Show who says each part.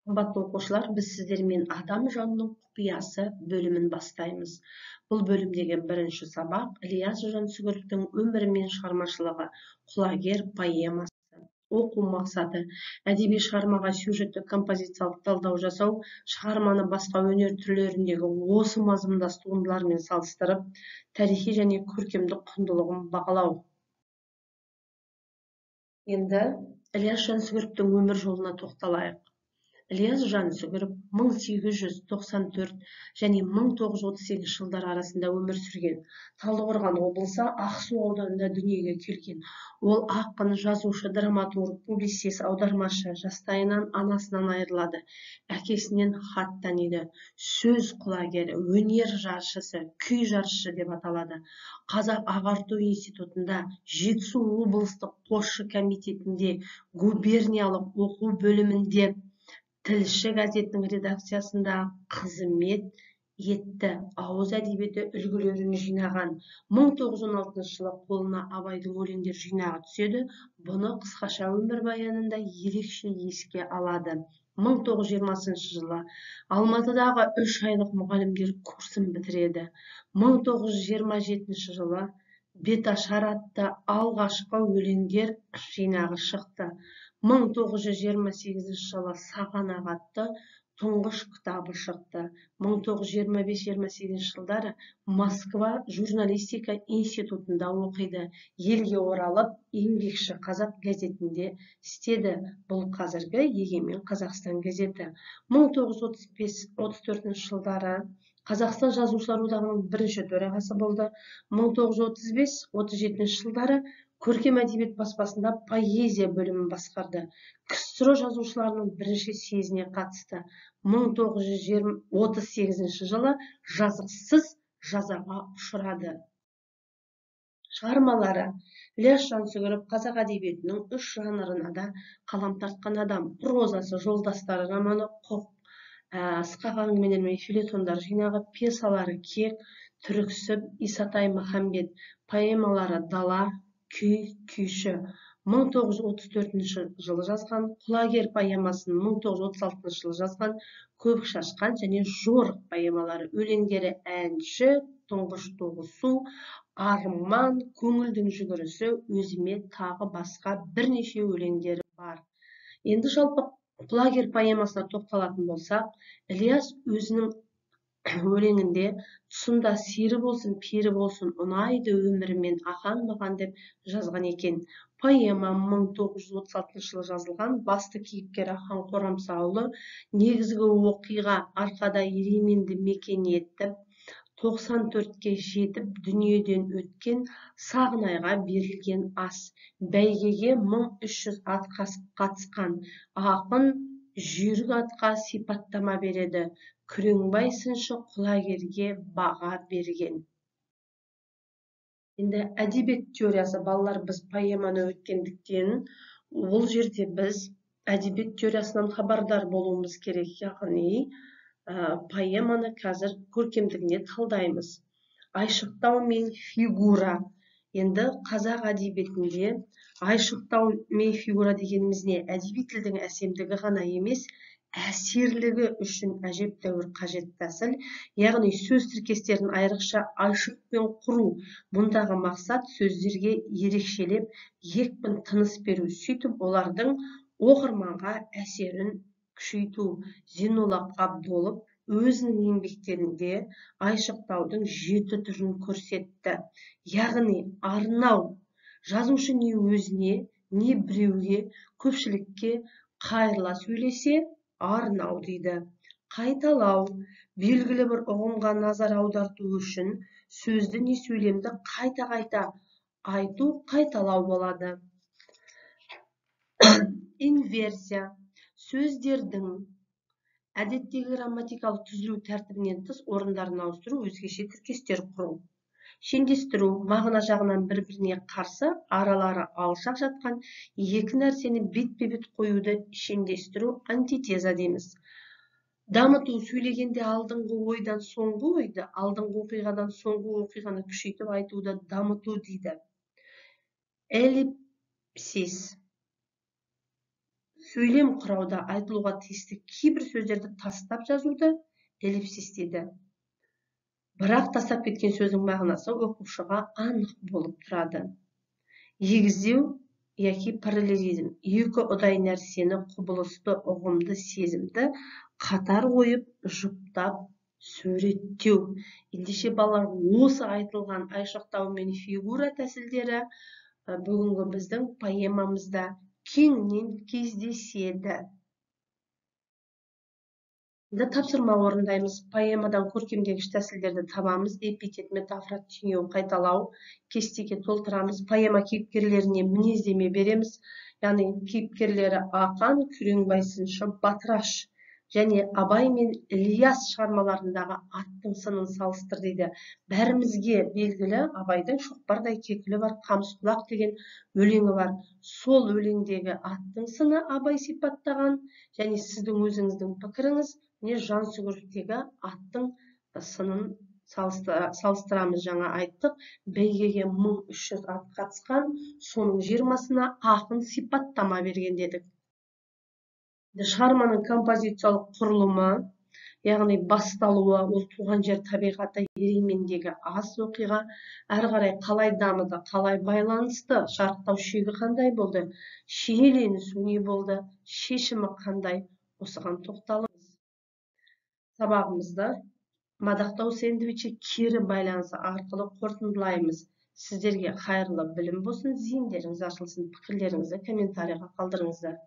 Speaker 1: Қымбатты оқушылар, біз сіздермен адам жанының құпиясы бөлімін бастаймыз. Бұл бөлімдегі бірінші сабақ Ілияс Жансүгіровтің өмірі мен шығармашылығы, құлагер поэмасы. Оқу мақсаты: әдеби шығармаға сюжеттік композициялық талдау жасау, шығарманы басқа өнер түрлеріндегі осы мазмұндас туындылармен салыстырып, тарихи және көркемдік құндылығын бағалау. Енді Ілияс Жансүгіровтің өмір жолына тоқталайық. Ілияс Жансүгіров 1894 және 1938 жылдар арасында өмір сүрген. Талдықорған облысы Ақсу ауданында дүниеге келген. Ол ақын, жазушы, драматург, публицист, аудармашы. Жастайынан анасынан айырылады. Әкесінен хат таниды. Сөз құлагері, өнер жаршысы, күй жаршысы деп аталады. Қазақ ағарту институтында, Жетісу облыстық қосшы комитетінде, губерниялық оқу бөлімінде, Тілші газетінің редакциясында қызмет етті. Ауыз әдебиеті үлгілерін жинаған. 1916 жылы қолына Абайдың өлеңдер жинағы түседі. Бұны қысқаша өмірбаянында ерекше еске алады. 1920 жылы Алматыдағы 3 айлық мұғалімдер курсын бітіреді. 1927 жылы Беташар атты алғашқы өлеңдер жинағы шықты. 1928 жылы Сағанақ атты тұңғыш кітабы шықты. 1925-28 жылдары Москва журналистика институтында оқиды. Елге оралып, еңбекші қазақ газетінде істеді. Бұл қазіргі Егемен Қазақстан газеті. 1935-34 жылдары Қазақстан жазушылар одағының бірінші төрағасы болды. 1935-37 жылдары көркем әдебиет баспасында поэзия бөлімін басқарды. КСРО жазушыларының бірінші съезіне қатысты. 1938 жылы жазықсыз жазаға ұшырады. Шығармалары: Ілияс Жансүгіров қазақ әдебиетінің 3 жанрына да қалам тартқан адам. Прозасы: Жолдастары романы, ысқақ әңгімелер мен фельетондар жинағы. Пьесалары: Кек, Түріксіб, Исатай Махамбет. Поэмалары: Дала, Күй, Күйші. 1934 жылы жазған. Құлагер поэмасын 1936 жылы жазған. Көк шашқан және Жорық поэмалары. Өлеңдері: Әнші, Тұңғыш туғысу, Арман, Көңілдің жүгірісі, Өзіме, тағы басқа бірнеше өлеңдері бар. Енді жалпы Құлагер поэмасына тоқталатын болсақ, Ілияс өзінің өлеңінде тұсында сері болсын, пері болсын, ұнайды өмірімен ақан маған деп жазған екен. Поэма 1936 жылы жазылған. Басты кейіпкері Ахан Қорамсаұлы. Негізгі оқиға: арқада Еременді мекен етіп, 94-ке жетіп дүниеден өткен Сағынайға берілген ас. Бәйгеге 1300 ат қатысқан. Ақын жүйрік атқа сипаттама береді. Күреңбай сыншы құлагерге баға берген. Енді әдебиет теориясы. Балалар, біз поэманы өткендіктен, ол жерде біз әдебиет теориясынан хабардар болуымыз керек. Яғни поэманы қазір көркемдігіне талдаймыз. Айшықтау мен фигура. Енді қазақ әдебиетінде айшықтау мен фигура дегеніміз не? Әдеби тілдің әсемдігі ғана емес, әсерлігі үшін әжептәуір қажет тәсіл. Яғни сөз тіркестерін айрықша айшықпен құру. Мұндағы мақсат сөздерге ерекшелеп, екпін тыныс беру. Сөйтіп, олардың оқырманға әсерін күшейту. Зейнолла Қабдолов өзінің еңбектерінде айшықтаудың 7 түрін көрсетті. Яғни арнау. Жазушы не өзіне, не біреуге, көпшілікке қайырыла сөйлесе, арнау дейді. Қайталау. Белгілі бір ұғымға назар аударту үшін сөзді не сөйлемді қайта-қайта айту, қайталау болады. Инверсия. Сөздердің әдеттегі грамматикалық түзілу тәртібінен тыс орындарын ауыстыру, өзгеше тіркестер құру. Шендестіру. Мағына жағынан бір-біріне қарсы, аралары алшақ жатқан екі нәрсені бетпе-бет қоюды шендестіру, антитеза дейміз. Дамыту. Сөйлегенде алдыңғы ойдан соңғы ойды, алдыңғы оқиғадан соңғы оқиғаны күшейтіп айтуды дамыту дейді. Эллипсис. сөйлем құрауда айтылуға тиісті кейбір сөздерді тастап жазуды эллипсис дейді. Бірақ тастап кеткен сөздің мағынасы оқушыға анық болып тұрады. Егіздеу яки параллелизм екі ұдай нәрсені құбылысты, ұғымды, сезімді қатар қойып, жұптап суреттеу. Ендеше балалар, осы айтылған айшықтау мен фигура тәсілдері бүгінгі біздің поэмамызда кеңінен кездеседі. Енді тапсырма орындаймыз. Поэмадан көркемдегіш тәсілдерді табамыз. Эпитет, метафора, теңеу, қайталау, кестеге толтырамыз. Поэма кейіпкерлеріне мінездеме береміз. Яғни кейіпкерлері Ақан, Күреңбай сыншы, Батыраш және Абай мен Ілияс шығармаларындағы аттың сынын салыстыр дейді. Бәрімізге белгілі Абайдың шоқпардай кекілі бар қамысқұлақ деген өлеңі бар. Сол өлеңдегі аттың сыны Абай сипаттаған, және сіздің өзіңіздің пікіріңіз Жансүгіровтегі аттың сынын салыстырамыз. Жаңа айттық, бәйгеге 1300 ат қатысқан, соның 20-сына ақын сипаттама берген дедік. Шығарманың композициялық құрылымы, яғни басталуы, ол туған жер табиғаты, Еремендегі ас оқиға, әрі қарай қалай дамыды, қалай байланысты, шарықтау шегі қандай болды, шиеленісу не болды, шешімі қандай, осыған тоқталыңыз. Сабағымызды мадақтау сэндвичі кері байланысы арқылы қорытындылаймыз. Сіздерге қайырлы білім болсын, зейіндеріңіз ашылсын. Пікірлеріңізді комментарийға қалдырыңыздар.